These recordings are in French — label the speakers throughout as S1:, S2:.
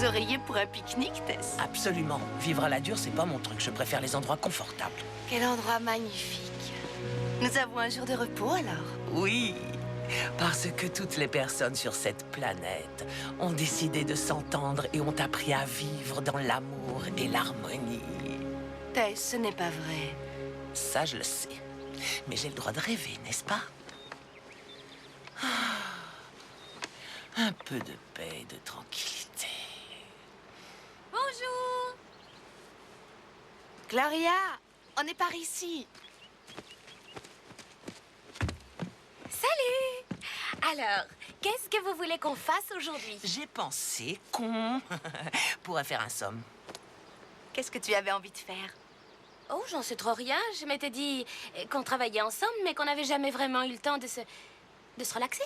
S1: des oreillers pour un pique-nique, Tess?
S2: Absolument. Vivre à la dure, c'est pas mon truc. Je préfère les endroits confortables.
S1: Quel endroit magnifique. Nous avons un jour de repos, alors?
S2: Oui, parce que toutes les personnes sur cette planète ont décidé de s'entendre et ont appris à vivre dans l'amour et l'harmonie.
S1: Tess, ce n'est pas vrai.
S2: Ça, je le sais. Mais j'ai le droit de rêver, n'est-ce pas? Un peu de paix et de tranquillité.
S1: Bonjour! Gloria, on est par ici.
S3: Salut! Alors, qu'est-ce que vous voulez qu'on fasse aujourd'hui?
S2: J'ai pensé qu'on pourrait faire un somme.
S1: Qu'est-ce que tu avais envie de faire?
S3: Oh, j'en sais trop rien. Je m'étais dit qu'on travaillait ensemble, mais qu'on n'avait jamais vraiment eu le temps de se relaxer.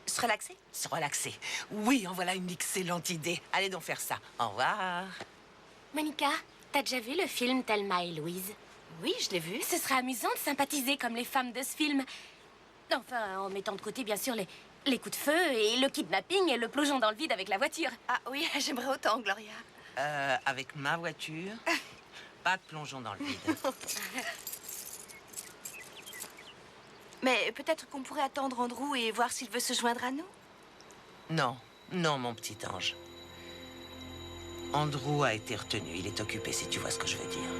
S1: Se relaxer?
S2: Se relaxer. Oui, en voilà une excellente idée. Allez donc faire ça. Au revoir.
S3: Monica, t'as déjà vu le film Thelma et Louise?
S1: Oui, je l'ai vu.
S3: Ce serait amusant de sympathiser comme les femmes de ce film. Enfin, en mettant de côté, bien sûr, les coups de feu et le kidnapping et le plongeon dans le vide avec la voiture.
S1: Ah oui, j'aimerais autant, Gloria.
S2: Avec ma voiture, pas de plongeon dans le vide.
S1: Mais peut-être qu'on pourrait attendre Andrew et voir s'il veut se joindre à nous.
S2: Non, non, mon petit ange. Andrew a été retenu. Il est occupé, si tu vois ce que je veux dire.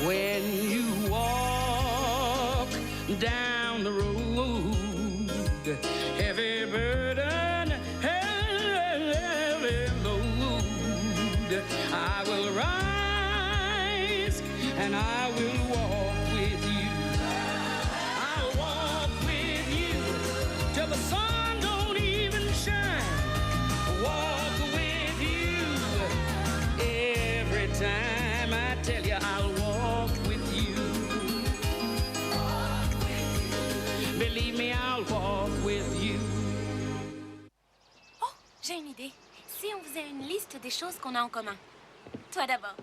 S4: When you walk down the road, heavy burden, heavy load, I will rise and I will walk with you. I'll walk with you till the sun don't even shine. Walk with you every time I tell you I'll walk with you. Believe me, I'll walk with you.
S3: Oh, j'ai une idée. Si on faisait une liste des choses qu'on a en commun. Toi d'abord.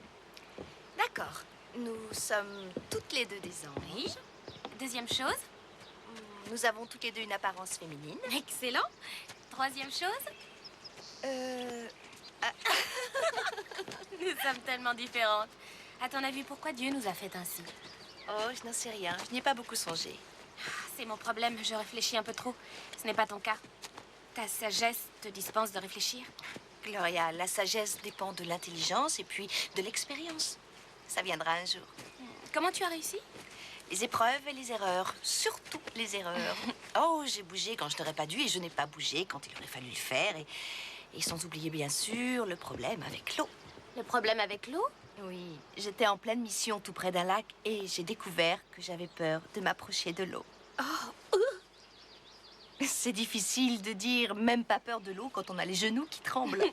S1: D'accord. Nous sommes toutes les deux des anges.
S3: Oui. Deuxième chose.
S1: Nous avons toutes les deux une apparence féminine.
S3: Excellent. Troisième chose. Nous sommes tellement différentes. À ton avis, pourquoi Dieu nous a fait ainsi?
S1: Oh, je n'en sais rien. Je n'y ai pas beaucoup songé.
S3: C'est mon problème, je réfléchis un peu trop. Ce n'est pas ton cas. Ta sagesse te dispense de réfléchir.
S1: Gloria, la sagesse dépend de l'intelligence et puis de l'expérience. Ça viendra un jour.
S3: Comment tu as réussi?
S1: Les épreuves et les erreurs. Surtout les erreurs. Oh, j'ai bougé quand je n'aurais pas dû et je n'ai pas bougé quand il aurait fallu le faire. Et sans oublier, bien sûr, le problème avec l'eau.
S3: Le problème avec l'eau?
S1: Oui, j'étais en pleine mission tout près d'un lac et j'ai découvert que j'avais peur de m'approcher de l'eau. Oh, c'est difficile de dire même pas peur de l'eau quand on a les genoux qui tremblent.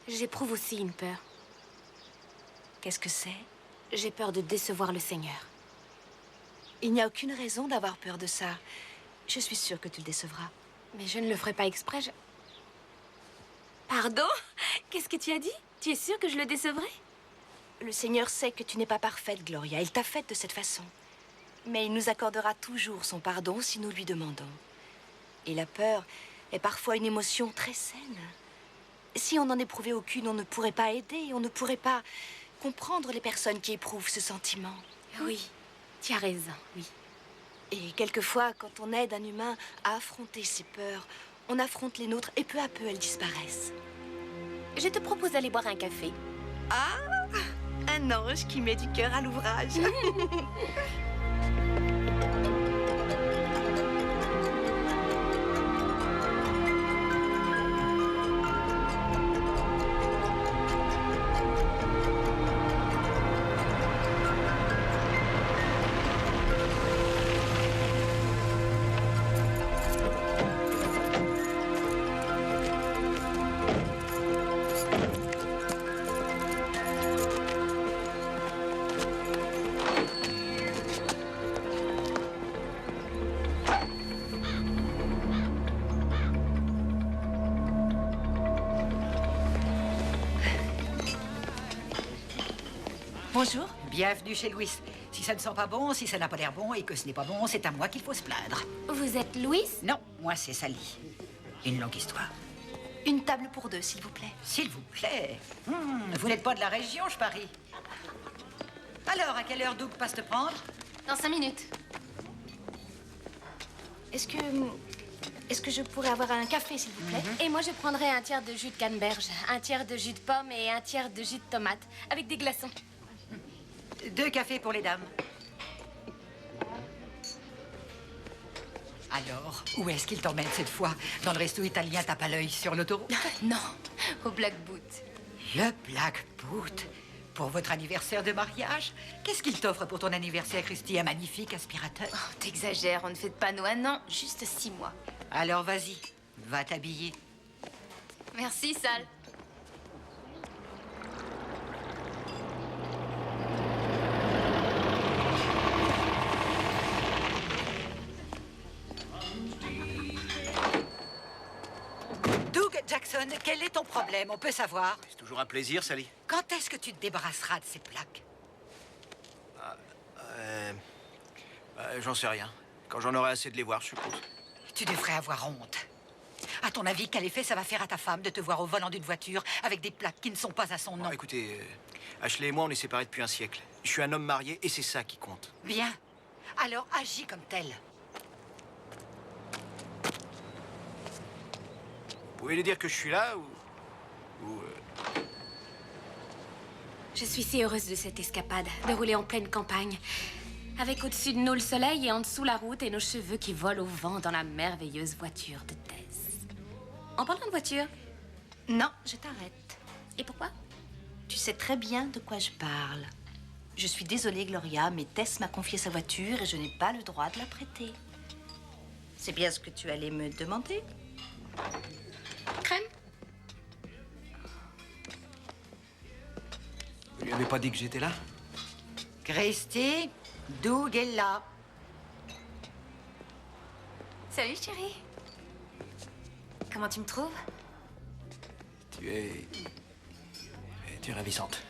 S3: J'éprouve aussi une peur.
S1: Qu'est-ce que c'est?
S3: J'ai peur de décevoir le Seigneur.
S1: Il n'y a aucune raison d'avoir peur de ça. Je suis sûre que tu le décevras.
S3: Mais je ne le ferai pas exprès. Pardon? Qu'est-ce que tu as dit? Tu es sûre que je le décevrai?
S1: Le Seigneur sait que tu n'es pas parfaite, Gloria. Il t'a faite de cette façon. Mais il nous accordera toujours son pardon si nous lui demandons. Et la peur est parfois une émotion très saine. Si on n'en éprouvait aucune, on ne pourrait pas aider, on ne pourrait pas comprendre les personnes qui éprouvent ce sentiment.
S3: Oui, tu as raison, oui.
S1: Et quelquefois, quand on aide un humain à affronter ses peurs, on affronte les nôtres et peu à peu elles disparaissent.
S3: Je te propose d'aller boire un café.
S1: Ah, un ange qui met du cœur à l'ouvrage. Bonjour.
S5: Bienvenue chez Louis. Si ça ne sent pas bon, si ça n'a pas l'air bon et que ce n'est pas bon, c'est à moi qu'il faut se plaindre.
S3: Vous êtes Louise?
S5: Non, moi c'est Sally. Une longue histoire.
S1: Une table pour deux, s'il vous plaît.
S5: S'il vous plaît. Vous n'êtes pas de la région, je parie. Alors, à quelle heure Doug passe te prendre?
S3: Dans 5 minutes.
S1: Est-ce que je pourrais avoir un café, s'il vous plaît?
S3: Et moi, je prendrais un tiers de jus de canneberge, un tiers de jus de pomme et un tiers de jus de tomate, avec des glaçons.
S5: 2 cafés pour les dames. Alors, où est-ce qu'il t'emmène cette fois? Dans le resto italien tape à l'œil sur l'autoroute?
S1: Non, au Black Boot.
S5: Le Black Boot. Pour votre anniversaire de mariage? Qu'est-ce qu'il t'offre pour ton anniversaire, Christy? Un magnifique aspirateur?
S6: Oh, t'exagères, on ne fête pas nos 1 an, juste 6 mois.
S5: Alors vas-y, va t'habiller.
S6: Merci, Sal.
S5: Doug Jackson, quel est ton problème? On peut savoir.
S7: C'est toujours un plaisir, Sally.
S5: Quand est-ce que tu te débarrasseras de ces plaques?
S7: J'en sais rien. Quand j'en aurai assez de les voir, je suppose.
S5: Tu devrais avoir honte. À ton avis, quel effet ça va faire à ta femme de te voir au volant d'une voiture avec des plaques qui ne sont pas à son nom?
S7: Écoutez, Ashley et moi, on est séparés depuis un siècle. Je suis un homme marié et c'est ça qui compte.
S5: Bien. Alors agis comme tel.
S7: Vous pouvez lui dire que je suis là ou
S3: Je suis si heureuse de cette escapade, de rouler en pleine campagne. Avec au-dessus de nous le soleil et en dessous la route et nos cheveux qui volent au vent dans la merveilleuse voiture de Tess. En parlant de voiture,
S1: Non, je t'arrête.
S3: et pourquoi?
S1: Tu sais très bien de quoi je parle. Je suis désolée, Gloria, mais Tess m'a confié sa voiture et je n'ai pas le droit de la prêter. C'est bien ce que tu allais me demander?
S3: Crème?
S7: Vous lui avez pas dit que j'étais là?
S5: Christy, Doug est là.
S6: Salut, chérie. Comment tu me trouves?
S7: Tu es ravissante.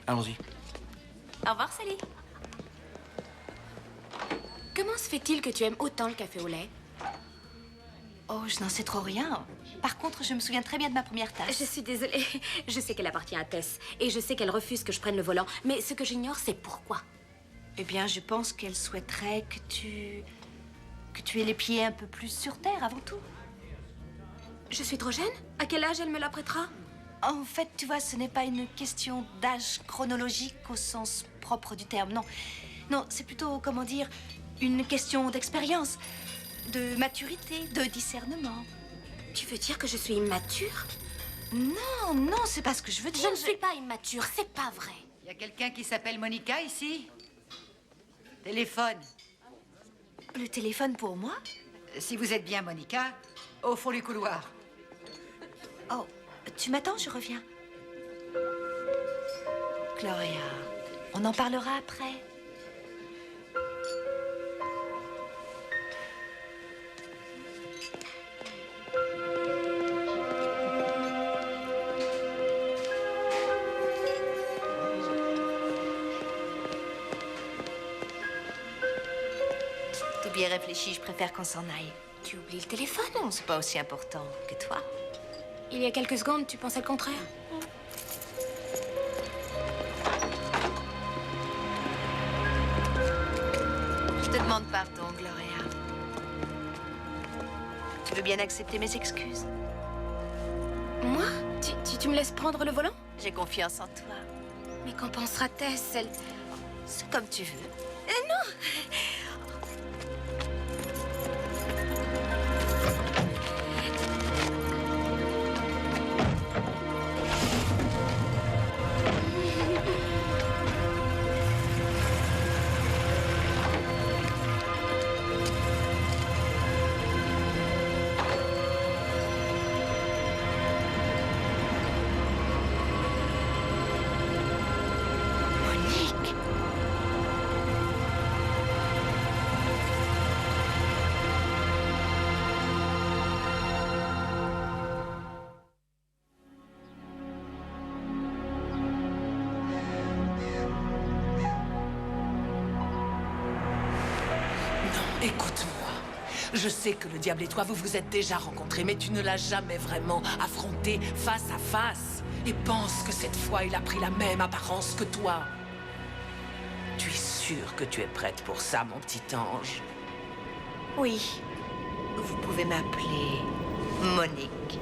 S7: Allons-y.
S6: Au revoir, Sally.
S3: Comment se fait-il que tu aimes autant le café au lait?
S1: Oh, je n'en sais trop rien. Par contre, je me souviens très bien de ma première tasse.
S3: Je suis désolée. Je sais qu'elle appartient à Tess. Et je sais qu'elle refuse que je prenne le volant. Mais ce que j'ignore, c'est pourquoi.
S1: Eh bien, je pense qu'elle souhaiterait que tu aies les pieds un peu plus sur terre avant tout.
S3: Je suis trop jeune? À quel âge elle me la prêtera?
S1: En fait, tu vois, ce n'est pas une question d'âge chronologique au sens propre du terme, non. Non, c'est plutôt, comment dire, une question d'expérience, de maturité, de discernement.
S3: Tu veux dire que je suis immature?
S1: Non, non, c'est pas ce que je veux dire.
S3: Je ne suis pas immature, c'est pas vrai.
S5: Il y a quelqu'un qui s'appelle Monica ici? Téléphone.
S1: Le téléphone pour moi?
S5: Si vous êtes bien Monica, au fond du couloir.
S1: Oh, tu m'attends, je reviens. Gloria, on en parlera après. Tout bien réfléchi, je préfère qu'on s'en aille.
S3: Tu oublies le téléphone?
S1: Non, c'est pas aussi important que toi.
S3: Il y a quelques secondes, tu pensais le contraire.
S1: Je te demande pardon, Gloria. Tu veux bien accepter mes excuses?
S3: Moi? Tu me laisses prendre le volant?
S1: J'ai confiance en toi.
S3: Mais qu'en pensera Tess? Elle...
S1: C'est comme tu veux. Monique!
S2: Écoute-moi. Je sais que le diable et toi, vous vous êtes déjà rencontrés, mais tu ne l'as jamais vraiment affronté face à face. Et pense que cette fois, il a pris la même apparence que toi. Tu es sûre que tu es prête pour ça, mon petit ange?
S1: Oui. Vous pouvez m'appeler Monique.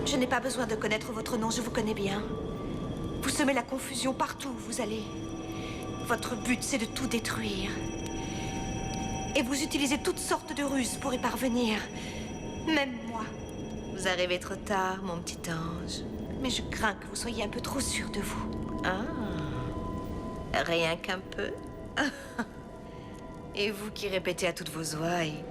S1: Je n'ai pas besoin de connaître votre nom, je vous connais bien. Vous semez la confusion partout où vous allez. Votre but, c'est de tout détruire. Et vous utilisez toutes sortes de ruses pour y parvenir. Même moi. Vous arrivez trop tard, mon petit ange. Mais je crains que vous soyez un peu trop sûr de vous. Ah. Rien qu'un peu. Et vous qui répétez à toutes vos oreilles.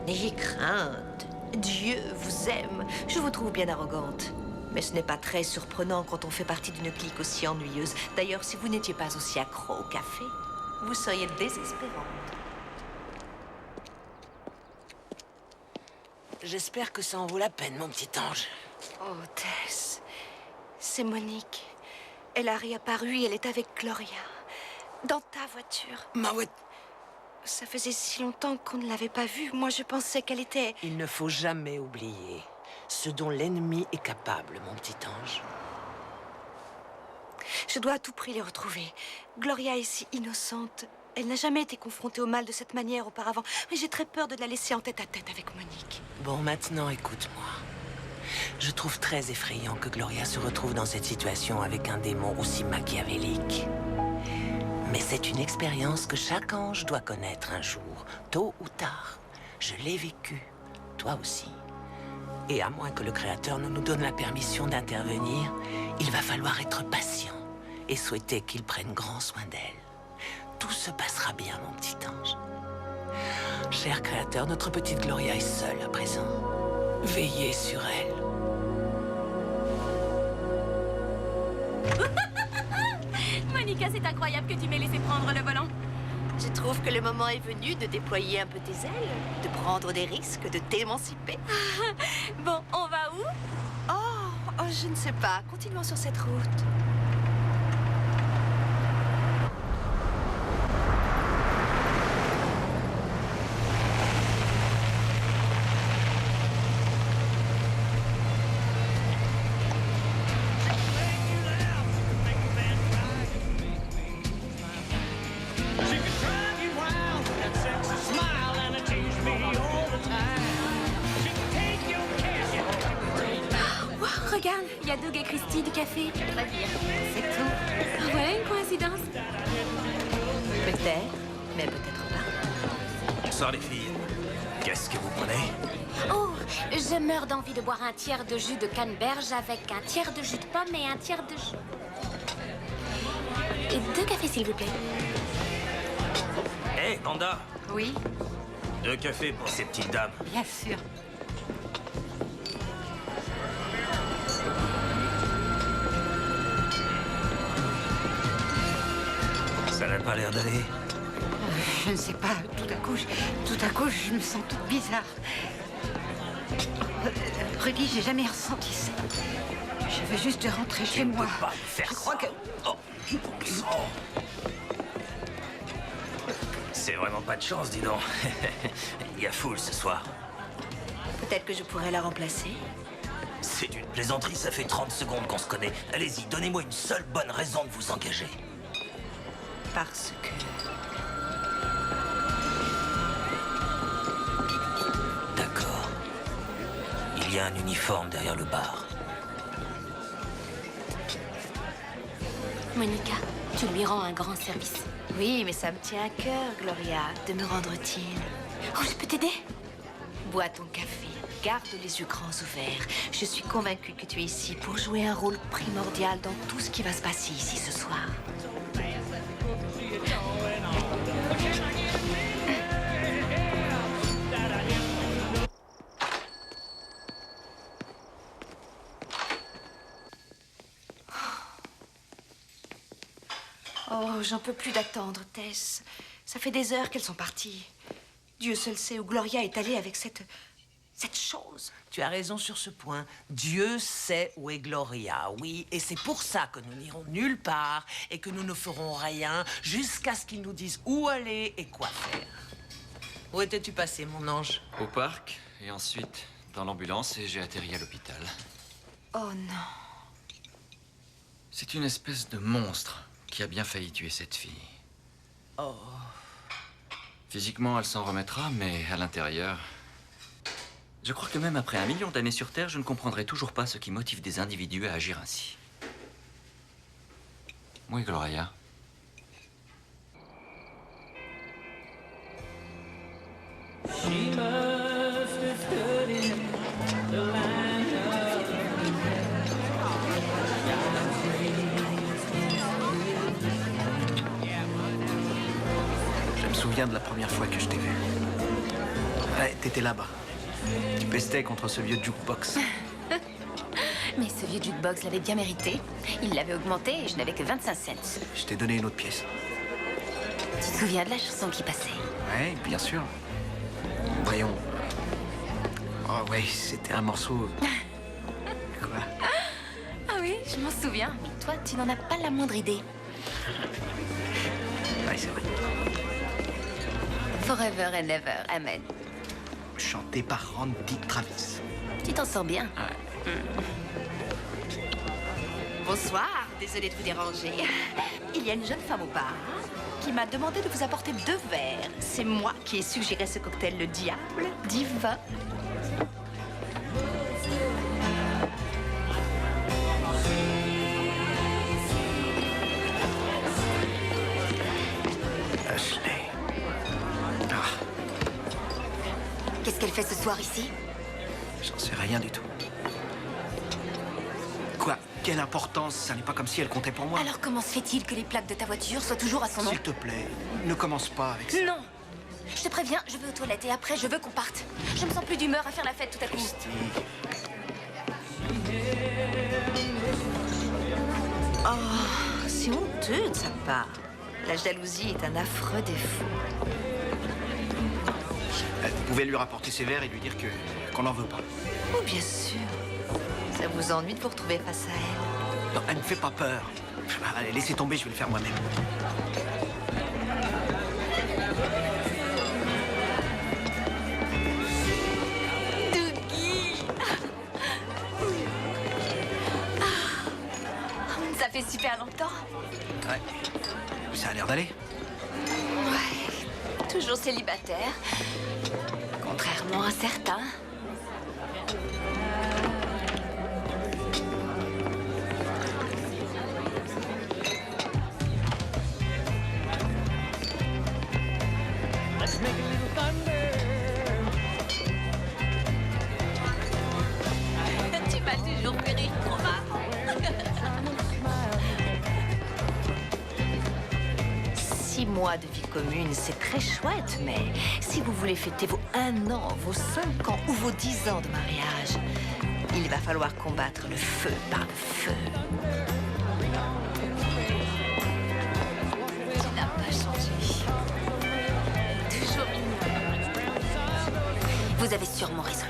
S1: N'ayez crainte. Dieu vous aime. Je vous trouve bien arrogante. Mais ce n'est pas très surprenant quand on fait partie d'une clique aussi ennuyeuse. D'ailleurs, si vous n'étiez pas aussi accro au café, vous seriez désespérante.
S2: J'espère que ça en vaut la peine, mon petit ange.
S1: Oh, Tess. C'est Monique. Elle a réapparu et elle est avec Gloria. Dans ta voiture.
S2: Ma voiture.
S1: Ça faisait si longtemps qu'on ne l'avait pas vue. Moi, je pensais qu'elle était...
S2: Il ne faut jamais oublier ce dont l'ennemi est capable, mon petit ange.
S1: Je dois à tout prix les retrouver. Gloria est si innocente. Elle n'a jamais été confrontée au mal de cette manière auparavant. Mais j'ai très peur de la laisser en tête-à-tête avec Monique.
S2: Bon, maintenant, écoute-moi. Je trouve très effrayant que Gloria se retrouve dans cette situation avec un démon aussi machiavélique. Mais c'est une expérience que chaque ange doit connaître un jour, tôt ou tard. Je l'ai vécu, toi aussi. Et à moins que le Créateur ne nous donne la permission d'intervenir, il va falloir être patient et souhaiter qu'il prenne grand soin d'elle. Tout se passera bien, mon petit ange. Cher Créateur, notre petite Gloria est seule à présent. Veillez sur elle.
S3: Monica, c'est incroyable que tu m'aies laissé prendre le volant.
S1: Je trouve que le moment est venu de déployer un peu tes ailes, de prendre des risques, de t'émanciper.
S3: Bon, on va où?
S1: Oh, je ne sais pas. Continuons sur cette route.
S3: Regarde, il y a Doug et Christy du café.
S1: Très bien. C'est tout.
S3: Voilà une coïncidence.
S1: Peut-être, mais peut-être pas.
S8: Bonsoir les filles. Qu'est-ce que vous prenez?
S3: Oh, je meurs d'envie de boire un tiers de jus de canneberge avec un tiers de jus de pomme et un tiers de jus. Et 2 cafés, s'il vous plaît.
S8: Hé, Panda!
S5: Oui,
S8: 2 cafés pour ces petites dames.
S5: bien sûr.
S8: Ça n'a pas l'air d'aller.
S5: Je ne sais pas, tout à coup, je me sens toute bizarre. Rudy, j'ai jamais ressenti ça. Je veux juste rentrer chez
S8: Tu ne
S5: moi.
S8: peux pas me faire
S5: Je crois
S8: ça.
S5: que...
S8: Oh. Oh. C'est vraiment pas de chance, dis donc. Il y a foule ce soir.
S1: Peut-être que je pourrais la remplacer.
S8: C'est une plaisanterie, ça fait 30 secondes qu'on se connaît. Allez-y, donnez-moi une seule bonne raison de vous engager.
S1: Parce que...
S8: D'accord. Il y a un uniforme derrière le bar.
S3: Monica, tu lui rends un grand service.
S1: Oui, mais ça me tient à cœur, Gloria, de me rendre utile.
S3: Oh, je peux t'aider?
S1: Bois ton café, garde les yeux grands ouverts. Je suis convaincue que tu es ici pour jouer un rôle primordial dans tout ce qui va se passer ici ce soir. Oh, j'en peux plus d'attendre, Tess. Ça fait des heures qu'elles sont parties. Dieu seul sait où Gloria est allée avec cette chose.
S2: Tu as raison sur ce point. Dieu sait où est Gloria, oui. Et c'est pour ça que nous n'irons nulle part et que nous ne ferons rien jusqu'à ce qu'il nous dise où aller et quoi faire. Où étais-tu passé, mon ange?
S9: Au parc, et ensuite dans l'ambulance, et j'ai atterri à l'hôpital.
S1: Oh non.
S9: C'est une espèce de monstre qui a bien failli tuer cette fille.
S2: Oh.
S9: Physiquement, elle s'en remettra, mais à l'intérieur... Je crois que même après 1 million d'années sur Terre, je ne comprendrai toujours pas ce qui motive des individus à agir ainsi. Oui, Gloria.
S4: She must have studied the land of
S7: Je me souviens de la première fois que je t'ai vu. Ouais, t'étais là-bas. Tu pestais contre ce vieux jukebox.
S6: Mais ce vieux jukebox l'avait bien mérité. Il l'avait augmenté et je n'avais que 25 cents.
S7: Je t'ai donné une autre pièce.
S6: Tu te souviens de la chanson qui passait?
S7: Ouais, bien sûr. Voyons. Oh ouais, c'était un morceau... Quoi?
S6: Ah oui, je m'en souviens. Mais toi, tu n'en as pas la moindre idée.
S7: Ouais, c'est vrai.
S6: Forever and ever, amen.
S7: Chanté par Randy Travis.
S6: Tu t'en sors bien.
S7: Ouais.
S1: Bonsoir, désolée de vous déranger. Il y a une jeune femme au bar qui m'a demandé de vous apporter 2 verres. C'est moi qui ai suggéré ce cocktail, le diable, divin.
S7: Ashley. Ah,
S6: Qu'est-ce qu'elle fait ce soir ici?
S7: j'en sais rien du tout. Quoi? Quelle importance? Ça n'est pas comme si elle comptait pour moi.
S6: Alors comment se fait-il que les plaques de ta voiture soient toujours à son nom?
S7: S'il te plaît, ne commence pas avec ça.
S6: Non! Je te préviens, je vais aux toilettes et après je veux qu'on parte. Je me sens plus d'humeur à faire la fête tout à coup.
S7: Christy.
S1: Oh, c'est honteux de sa part. La jalousie est un affreux défaut.
S7: Vous pouvez lui rapporter ses verres et lui dire qu'on n'en veut pas.
S1: Oh, bien sûr. Ça vous ennuie de vous retrouver face à elle?
S7: Non, elle ne fait pas peur. Allez, laissez tomber, je vais le faire moi-même.
S6: Dougie! Ça fait super longtemps.
S7: Ouais. Ça a l'air d'aller.
S6: Ouais, toujours célibataire. Contrairement à certains.
S4: Let's make a little thunder.
S6: Tu m'as toujours fait rire, trop marrant.
S1: 6 mois de vie commune, c'est très chouette, mais si vous voulez fêter vos 1 an, vos 5 ans ou vos 10 ans de mariage, il va falloir combattre le feu par le feu.
S6: Tu n'as pas changé. Toujours mignon. Vous avez sûrement raison.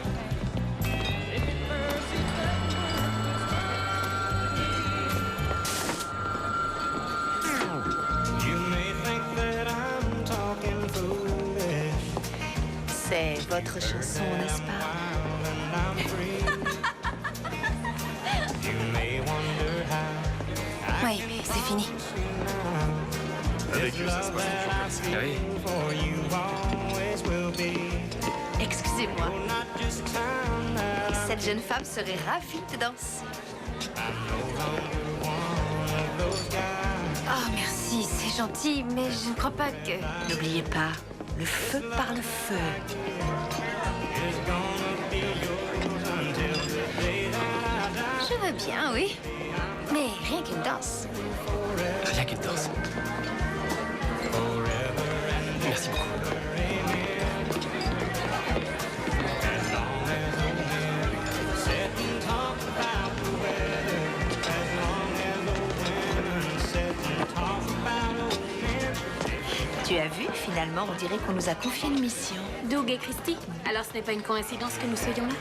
S1: C'est votre chanson, n'est-ce pas?
S6: Oui, mais c'est fini.
S9: Avec eux, ça se passe toujours comme ça. Oui.
S1: Excusez-moi. Cette jeune femme serait ravie de danser.
S6: Oh, merci, c'est gentil, mais je ne crois pas que...
S1: N'oubliez pas, le feu par le feu.
S6: Je veux bien, oui. Mais rien qu'une danse.
S9: Rien qu'une danse. Merci beaucoup.
S1: Tu as vu, finalement, on dirait qu'on nous a confié une mission.
S3: Doug et Christy, alors ce n'est pas une coïncidence que nous soyons là?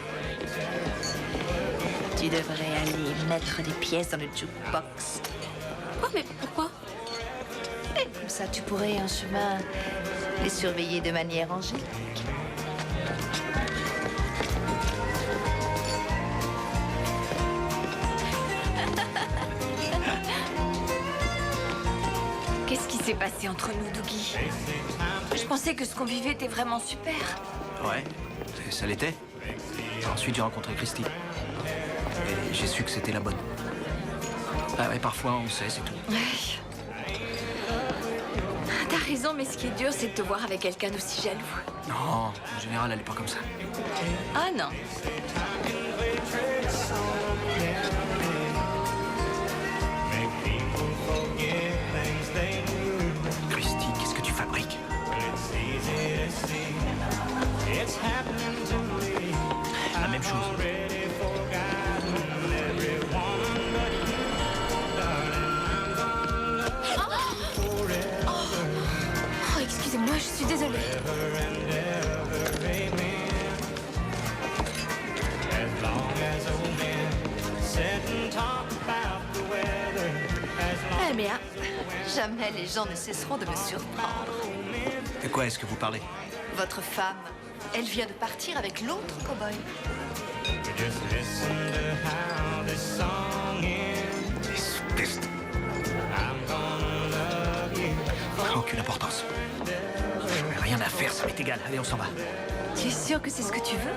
S1: Tu devrais aller mettre des pièces dans le jukebox.
S3: Oh, mais pourquoi?
S1: Et comme ça, tu pourrais en chemin Les surveiller de manière angélique.
S6: Qu'est-ce qui s'est passé entre nous, Dougie? Je pensais que ce qu'on vivait était vraiment super.
S7: Ouais, ça l'était. Ensuite, j'ai rencontré Christy. Et j'ai su que c'était la bonne. Ah ouais, parfois, on sait, c'est tout.
S6: Ouais. T'as raison, mais ce qui est dur, c'est de te voir avec quelqu'un d'aussi jaloux.
S7: Non, en général, elle est pas comme ça.
S6: Ah non.
S7: Christy, qu'est-ce que tu fabriques? La même chose.
S6: Oh, excusez-moi, je suis désolée.
S1: Eh bien, jamais les gens ne cesseront de me surprendre.
S7: De quoi est-ce que vous parlez?
S1: Votre femme, elle vient de partir avec l'autre cow-boy.
S7: Espèce de... Aucune importance. Je n'ai rien à faire, ça m'est égal. Allez, on s'en va.
S1: Tu es sûr que c'est ce que tu veux?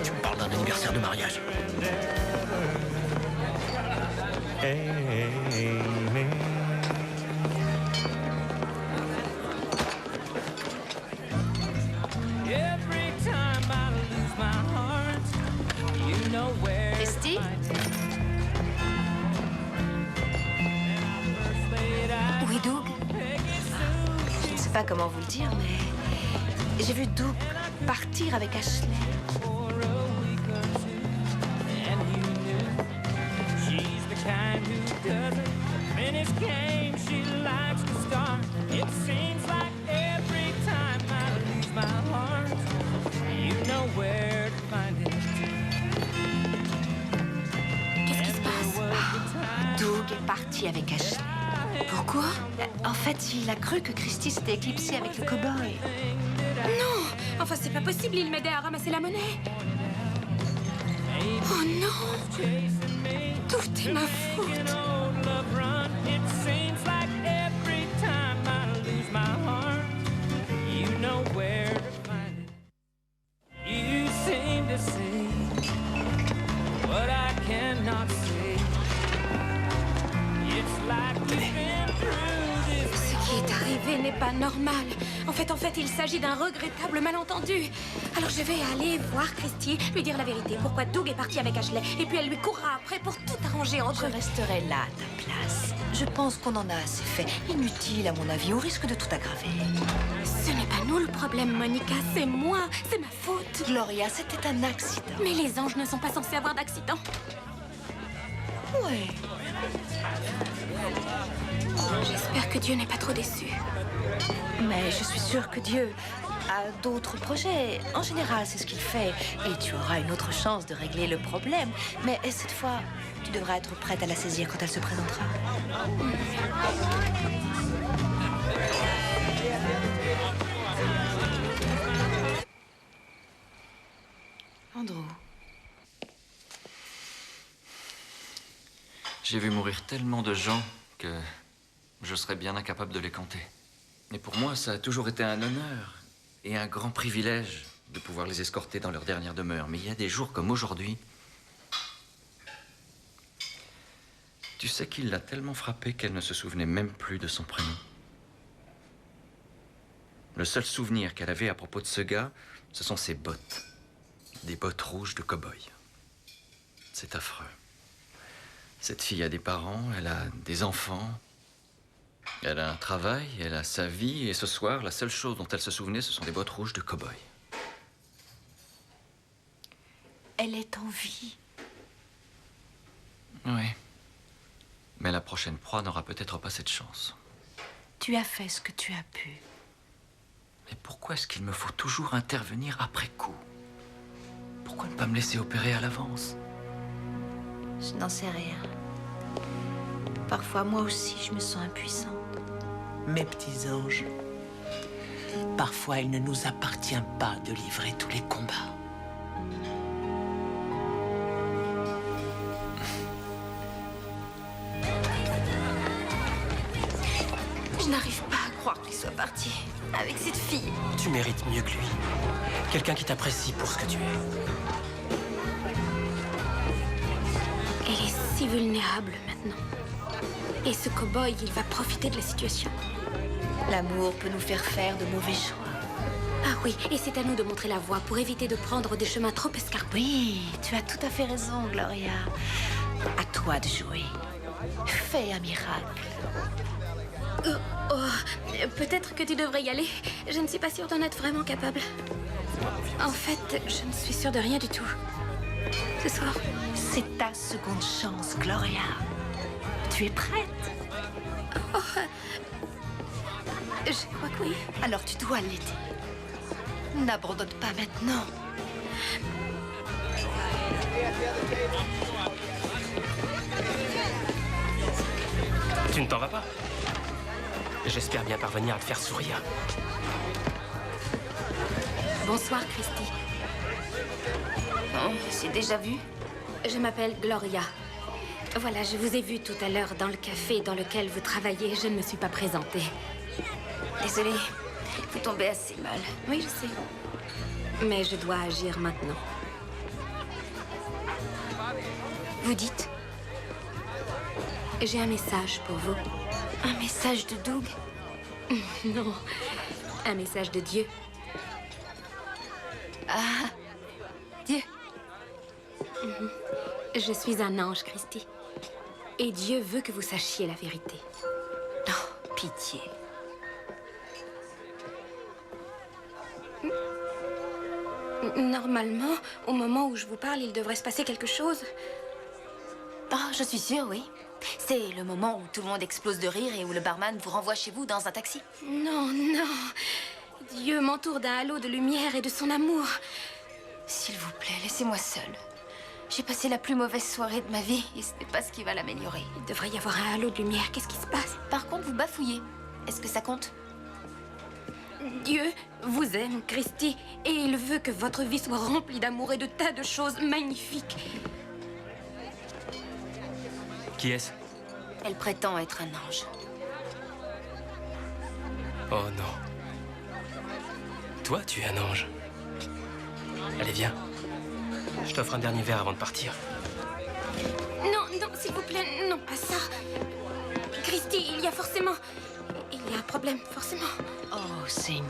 S7: Tu me parles d'un anniversaire de mariage.
S4: Every time I lose my heart, you know where to
S1: Christy?
S4: find it. First laid eyes
S6: Oui, Doug?
S1: Je ne sais pas comment vous le dire, mais j'ai vu Doug partir avec Ashley.
S4: for a week or two, and you knew she's the kind who doesn't finish games. She likes to start. It seems like every time I lose my heart, you know where to find it.
S6: Qu'est-ce qui se passe?
S1: Doug est parti avec Ashley.
S6: Pourquoi?
S1: En fait, il a cru que Christy s'était éclipsée avec le cow-boy.
S3: Non! Enfin, c'est pas possible, il m'aidait à ramasser la monnaie. Oh non! Tout est ma faute.
S4: Old love run. It seems like every time I lose my heart, you know where to find it. You seem to say what I cannot say. It's like we've been through this.
S3: Ce qui est arrivé n'est pas normal. En fait, il s'agit d'un regrettable malentendu. Alors je vais aller voir Christy, lui dire la vérité. Pourquoi Doug est parti avec Ashley. Et puis elle lui courra après pour tout arranger entre
S1: Je
S3: eux.
S1: resterai là à ta place. Je pense qu'on en a assez fait. Inutile, à mon avis, au risque de tout aggraver.
S3: Ce n'est pas nous le problème, Monica, c'est moi. C'est ma faute.
S1: Gloria, c'était un accident.
S3: Mais les anges ne sont pas censés avoir d'accident.
S1: Ouais.
S3: J'espère que Dieu n'est pas trop déçu.
S1: Mais je suis sûre que Dieu a d'autres projets. En général, c'est ce qu'il fait. Et tu auras une autre chance de régler le problème. Mais cette fois, tu devras être prête à la saisir quand elle se présentera. Andrew.
S9: J'ai vu mourir tellement de gens que je serais bien incapable de les compter. Et pour moi, ça a toujours été un honneur et un grand privilège de pouvoir les escorter dans leur dernière demeure. Mais il y a des jours comme aujourd'hui. Tu sais qu'il l'a tellement frappée qu'elle ne se souvenait même plus de son prénom. Le seul souvenir qu'elle avait à propos de ce gars, ce sont ses bottes. Des bottes rouges de cow-boy. C'est affreux. Cette fille a des parents, elle a des enfants, elle a un travail, elle a sa vie, et ce soir, la seule chose dont elle se souvenait, ce sont des bottes rouges de cow-boy.
S1: Elle est en vie.
S9: Oui. Mais la prochaine proie n'aura peut-être pas cette chance.
S1: Tu as fait ce que tu as pu.
S9: Mais pourquoi est-ce qu'il me faut toujours intervenir après coup? Pourquoi ne pas me laisser opérer à l'avance?
S1: Je n'en sais rien. Parfois, moi aussi, je me sens impuissante.
S2: Mes petits anges, Parfois, il ne nous appartient pas de livrer tous les combats.
S6: Je n'arrive pas à croire qu'il soit parti avec cette fille.
S10: Tu mérites mieux que lui. Quelqu'un qui t'apprécie pour ce que tu es.
S3: Elle est si vulnérable maintenant. Et ce cow-boy, il va profiter de la situation.
S1: L'amour peut nous faire faire de mauvais choix.
S3: Ah oui, et c'est à nous de montrer la voie pour éviter de prendre des chemins trop escarpés.
S1: Oui, tu as tout à fait raison, Gloria. À toi de jouer. Fais un miracle.
S3: Peut-être que tu devrais y aller. Je ne suis pas sûre d'en être vraiment capable. En fait, je ne suis sûre de rien du tout. Ce soir.
S1: C'est ta seconde chance, Gloria. Tu es prête?
S3: Je crois que oui.
S1: Alors tu dois l'aider. N'abandonne pas maintenant.
S10: Tu ne t'en vas pas? J'espère bien parvenir à te faire sourire.
S3: Bonsoir, Christy.
S6: Oh, j'ai déjà vu.
S3: Je m'appelle Gloria. Voilà, je vous ai vu tout à l'heure dans le café dans lequel vous travaillez. Je ne me suis pas présentée.
S6: Désolée, vous tombez assez mal.
S3: Oui, je sais. Mais je dois agir maintenant.
S6: Vous dites?
S3: J'ai un message pour vous.
S6: Un message de Doug?
S3: Non, un message de Dieu.
S6: Ah, Dieu.
S3: Je suis un ange, Christy. Et Dieu veut que vous sachiez la vérité.
S6: Oh, pitié.
S3: Normalement, au moment où je vous parle, il devrait se passer quelque chose.
S6: Oh, je suis sûre, oui. C'est le moment où tout le monde explose de rire et où le barman vous renvoie chez vous dans un taxi.
S3: Non, non. Dieu m'entoure d'un halo de lumière et de son amour.
S6: S'il vous plaît, laissez-moi seule. J'ai passé la plus mauvaise soirée de ma vie et ce n'est pas ce qui va l'améliorer.
S3: Il devrait y avoir un halo de lumière. Qu'est-ce qui se passe?
S6: Par contre, vous bafouillez. Est-ce que ça compte?
S3: Dieu vous aime, Christy, et il veut que votre vie soit remplie d'amour et de tas de choses magnifiques.
S10: Qui est-ce?
S6: Elle prétend être un ange.
S10: Oh non. Toi, tu es un ange. Allez, viens. Je t'offre un dernier verre avant de partir.
S3: Non, non, s'il vous plaît, non, pas ça. Christy, il y a forcément... Il y a un problème, forcément.
S1: Oh, Seigneur.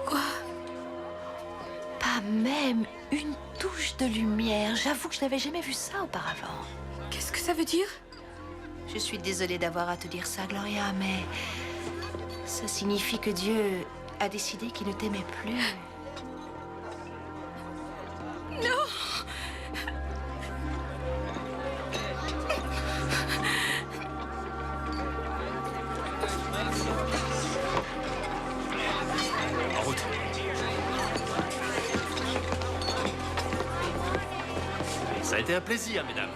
S3: Quoi?
S1: Pas même une touche de lumière. J'avoue que je n'avais jamais vu ça auparavant.
S3: Qu'est-ce que ça veut dire?
S1: Je suis désolée d'avoir à te dire ça, Gloria, mais ça signifie que Dieu a décidé qu'il ne t'aimait plus.
S3: Non!
S10: En route.
S11: Ça a été un plaisir, mesdames.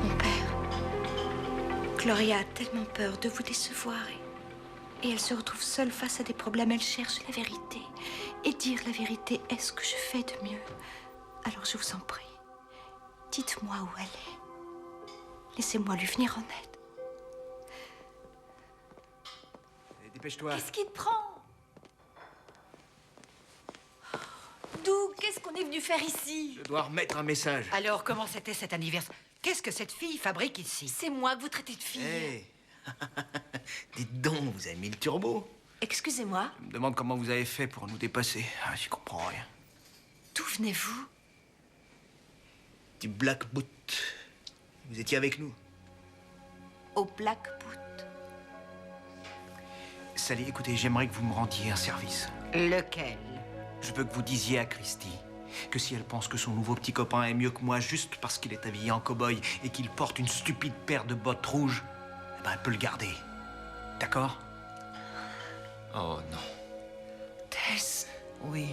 S1: Mon père, Gloria a tellement peur de vous décevoir et elle se retrouve seule face à des problèmes. Elle cherche la vérité. Et dire la vérité est ce que je fais de mieux. Alors je vous en prie, dites-moi où elle est. Laissez-moi lui venir en aide.
S7: Dépêche-toi.
S6: Qu'est-ce qui te prend? Doug, qu'est-ce qu'on est venu faire ici?
S7: Je dois remettre un message.
S5: Alors, comment c'était cet anniversaire? Qu'est-ce que cette fille fabrique ici?
S6: C'est moi que vous traitez de fille.
S7: Hé Dites donc, vous avez mis le turbo.
S1: Excusez-moi,
S7: Je me demande comment vous avez fait pour nous dépasser. Ah, j'y comprends rien.
S1: d'où venez-vous?
S7: Du Black Boot. Vous étiez avec nous.
S1: Au Black Boot.
S7: Sally, écoutez, j'aimerais que vous me rendiez un service.
S5: Lequel?
S7: Je veux que vous disiez à Christy que si elle pense que son nouveau petit copain est mieux que moi juste parce qu'il est habillé en cow-boy et qu'il porte une stupide paire de bottes rouges, eh ben elle peut le garder. D'accord?
S9: Oh non.
S1: Tess,
S2: Oui,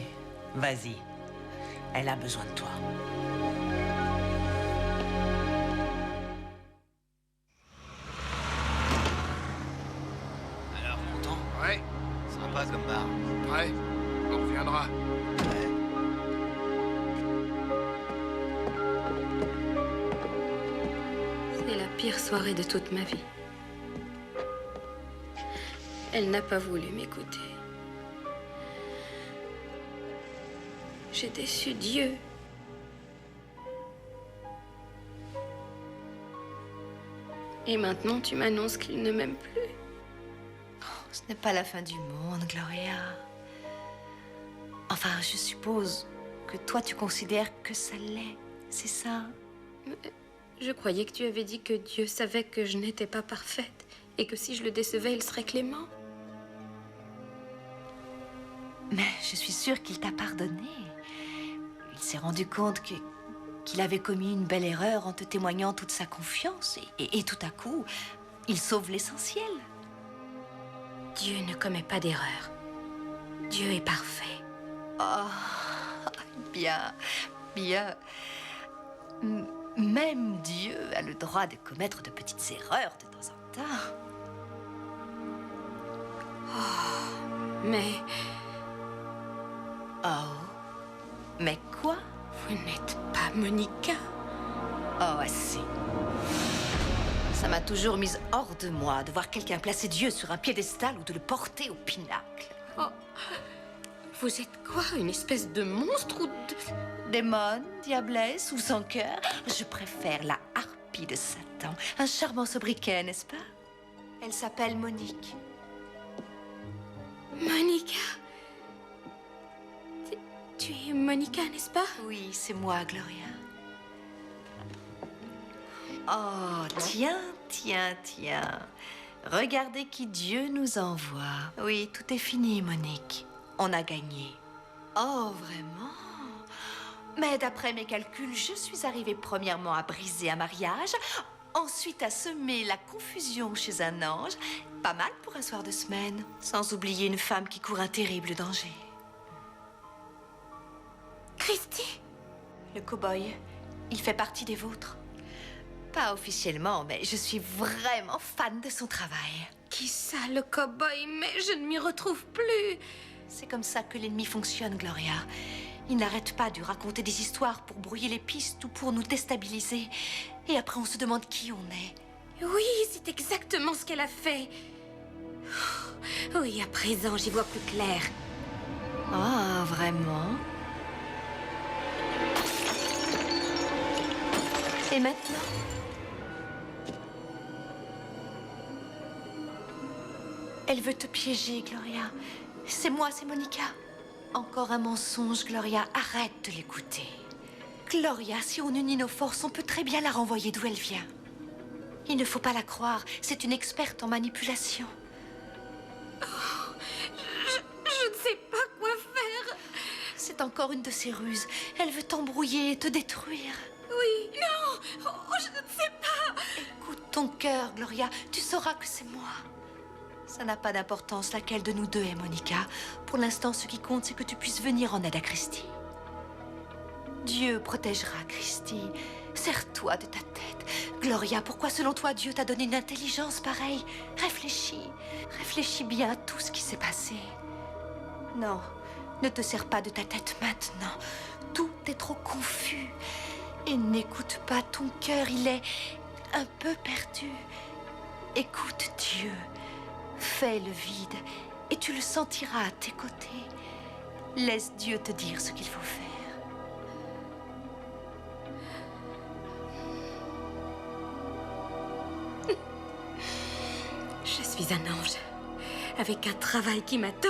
S2: vas-y. Elle a besoin de toi.
S8: Alors, content?
S7: Ouais,
S8: Sympa comme bar.
S7: ouais, on reviendra.
S3: C'est la pire soirée de toute ma vie. Elle n'a pas voulu m'écouter. J'ai déçu Dieu. Et maintenant, tu m'annonces qu'il ne m'aime plus.
S1: Ce n'est pas la fin du monde, Gloria. Enfin, je suppose que toi, tu considères que ça l'est. C'est ça?
S3: Je croyais que tu avais dit que Dieu savait que je n'étais pas parfaite et que si je le décevais, il serait clément.
S1: Mais je suis sûre qu'il t'a pardonné. Il s'est rendu compte qu'il avait commis une belle erreur en te témoignant toute sa confiance. Et tout à coup, il sauve l'essentiel.
S3: Dieu ne commet pas d'erreur. Dieu est parfait.
S1: Oh, bien, bien. Même Dieu a le droit de commettre de petites erreurs de temps en temps.
S3: Mais
S1: Oh, mais quoi?
S3: vous n'êtes pas Monica.
S1: Oh, assez. Ça m'a toujours mise hors de moi de voir quelqu'un placer Dieu sur un piédestal ou de le porter au pinacle.
S3: Oh. Vous êtes quoi? Une espèce de monstre ou de...
S1: Démon, diablesse ou sans cœur, je préfère la harpie de Satan. Un charmant sobriquet, n'est-ce pas? Elle s'appelle Monique.
S3: Monica. Tu es Monica, n'est-ce pas?
S1: Oui, c'est moi, Gloria. Oh, tiens, tiens, tiens. Regardez qui Dieu nous envoie. Oui, tout est fini, Monique. On a gagné. Oh, vraiment? Mais d'après mes calculs, je suis arrivée premièrement à briser un mariage, ensuite à semer la confusion chez un ange. Pas mal pour un soir de semaine, sans oublier une femme qui court un terrible danger.
S3: Christy?
S1: Le cow-boy, il fait partie des vôtres. Pas officiellement, mais je suis vraiment fan de son travail.
S3: Qui ça, le cow-boy? Mais je ne m'y retrouve plus.
S1: C'est comme ça que l'ennemi fonctionne, Gloria. Il n'arrête pas de raconter des histoires pour brouiller les pistes ou pour nous déstabiliser. Et après, on se demande qui on est.
S3: Oui, c'est exactement ce qu'elle a fait. Oui, à présent, j'y vois plus clair.
S1: Ah, vraiment? Et maintenant? Elle veut te piéger, Gloria. C'est moi, c'est Monica. Encore un mensonge, Gloria. Arrête de l'écouter. Gloria, si on unit nos forces, on peut très bien la renvoyer d'où elle vient. Il ne faut pas la croire. C'est une experte en manipulation.
S3: Je ne sais pas quoi faire.
S1: C'est encore une de ses ruses. Elle veut t'embrouiller et te détruire.
S3: Oui, non. Oh, je ne sais pas.
S1: Écoute ton cœur, Gloria. Tu sauras que c'est moi. Ça n'a pas d'importance laquelle de nous deux est Monica. Pour l'instant, ce qui compte, c'est que tu puisses venir en aide à Christy. Dieu protégera Christy. Serre-toi de ta tête. Gloria, pourquoi selon toi Dieu t'a donné une intelligence pareille? Réfléchis. Réfléchis bien à tout ce qui s'est passé. Non, ne te serre pas de ta tête maintenant. Tout est trop confus. Et n'écoute pas ton cœur, il est un peu perdu. Écoute Dieu. Fais le vide et tu le sentiras à tes côtés. Laisse Dieu te dire ce qu'il faut faire.
S3: Je suis un ange, avec un travail qui m'attend.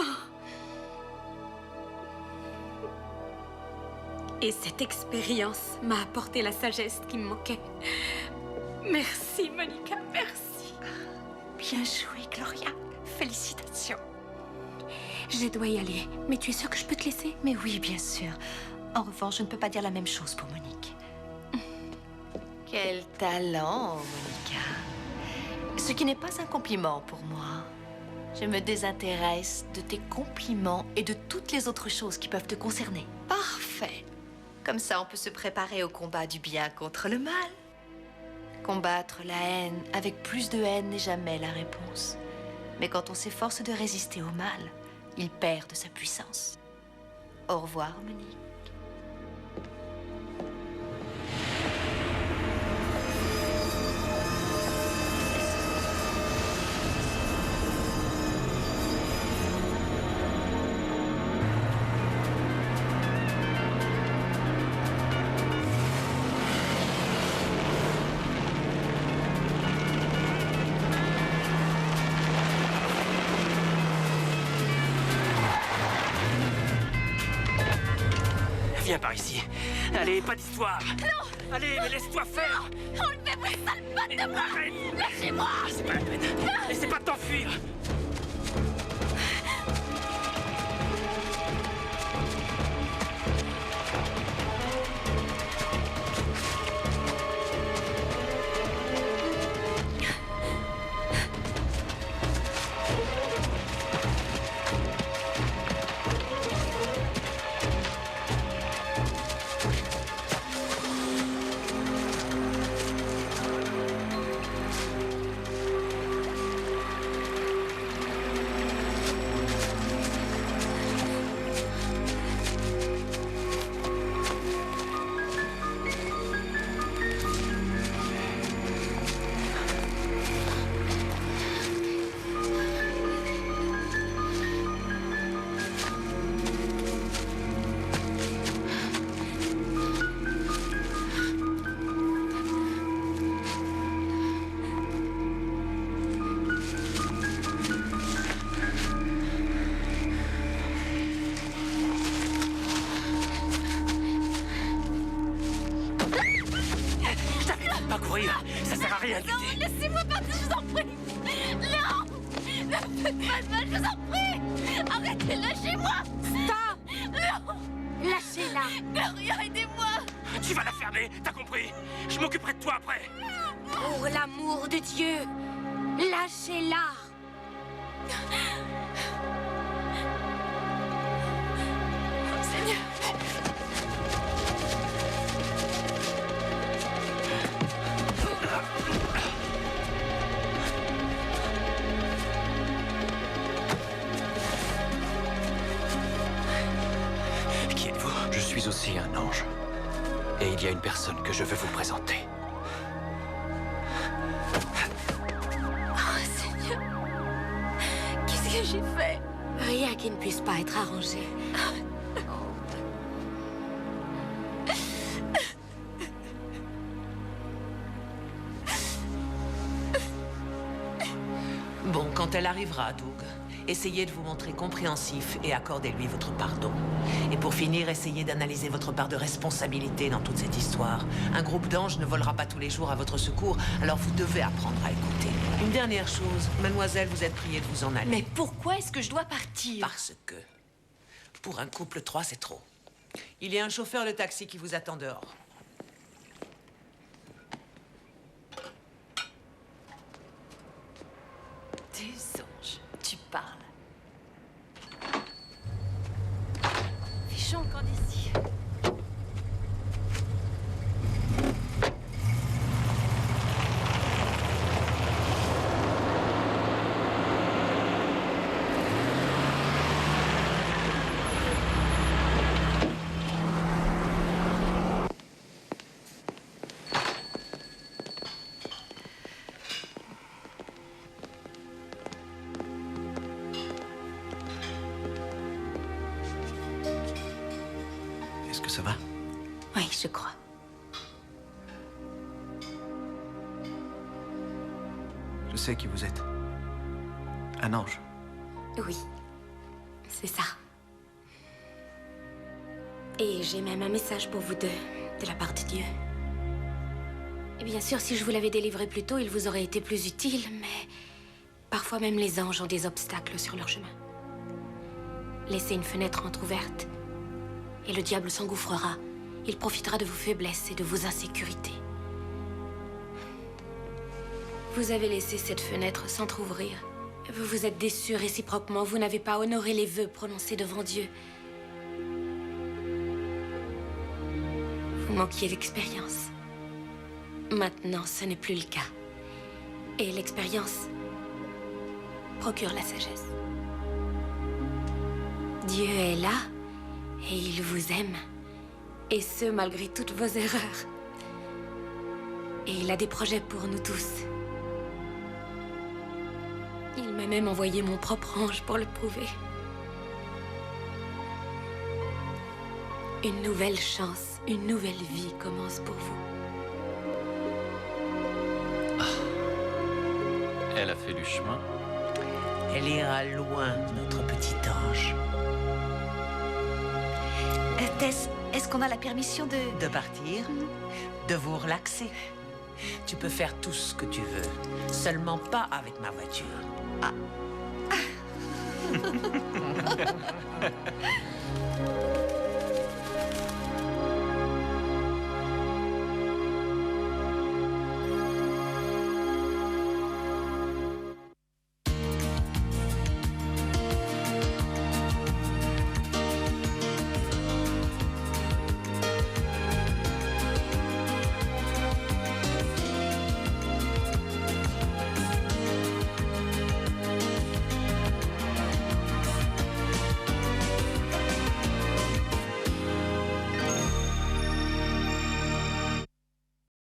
S3: Et cette expérience m'a apporté la sagesse qui me manquait. Merci, Monica, merci.
S1: Bien joué, Gloria. Félicitations.
S3: Je dois y aller, mais tu es sûre que je peux te laisser?
S1: Mais oui, bien sûr. En revanche, je ne peux pas dire la même chose pour Monique. Quel talent, Monica. Ce qui n'est pas un compliment pour moi. Je me désintéresse de tes compliments et de toutes les autres choses qui peuvent te concerner. Parfait. Comme ça, on peut se préparer au combat du bien contre le mal. Combattre la haine avec plus de haine n'est jamais la réponse. Mais quand on s'efforce de résister au mal, il perd de sa puissance. Au revoir, Monique.
S10: Viens par ici. Allez, pas d'histoire.
S6: Non.
S10: Allez, mais laisse-toi faire.
S6: Non. Enlevez-moi cette sale patte de moi.
S10: Arrête.
S6: Lâchez-moi.
S10: C'est pas la peine. Laissez pas t'enfuir. Ça sert à rien de
S6: Non,
S10: lutter.
S6: laissez-moi partir, je vous en prie. Non. Ne faites pas de mal, je vous en prie. Arrêtez, lâchez-moi.
S3: Stop.
S6: Non.
S3: Lâchez-la.
S6: Gloria, aidez-moi.
S10: Tu vas la fermer, t'as compris? Je m'occuperai de toi après.
S3: Pour l'amour de Dieu, lâchez-la.
S6: Seigneur.
S10: Qui êtes-vous?
S9: Je suis aussi un ange. Et il y a une personne que je veux vous présenter.
S6: Oh, Seigneur. Qu'est-ce que j'ai fait?
S3: Rien qui ne puisse pas être arrangé.
S2: Bon, quand elle arrivera, Doug, essayez de vous montrer compréhensif et accordez-lui votre pardon. Et pour finir, essayez d'analyser votre part de responsabilité dans toute cette histoire. Un groupe d'anges ne volera pas tous les jours à votre secours, alors vous devez apprendre à écouter. Une dernière chose, mademoiselle, vous êtes priée de vous en aller.
S1: Mais pourquoi est-ce que je dois partir?
S2: Parce que, pour un couple, 3, c'est trop. Il y a un chauffeur de taxi qui vous attend dehors.
S1: Des anges, tu parles. Fichons le camp d'ici.
S7: Est-ce que ça va?
S3: Oui, je crois.
S7: Je sais qui vous êtes. Un ange.
S3: Oui, c'est ça. Et j'ai même un message pour vous deux, de la part de Dieu. Et bien sûr, si je vous l'avais délivré plus tôt, il vous aurait été plus utile, mais parfois même les anges ont des obstacles sur leur chemin. Laissez une fenêtre entrouverte, et le diable s'engouffrera. Il profitera de vos faiblesses et de vos insécurités. Vous avez laissé cette fenêtre s'entrouvrir. Vous vous êtes déçus réciproquement. Vous n'avez pas honoré les vœux prononcés devant Dieu. manquiez d'expérience. Maintenant, ce n'est plus le cas. Et l'expérience procure la sagesse. Dieu est là et il vous aime. Et ce, malgré toutes vos erreurs. Et il a des projets pour nous tous. Il m'a même envoyé mon propre ange pour le prouver. Une nouvelle chance, une nouvelle vie commence pour vous.
S9: Elle a fait du chemin.
S2: Elle ira loin, notre petit ange.
S1: Tess, est-ce qu'on a la permission de...
S2: De partir, de vous relaxer. Tu peux faire tout ce que tu veux, seulement pas avec ma voiture. Ah.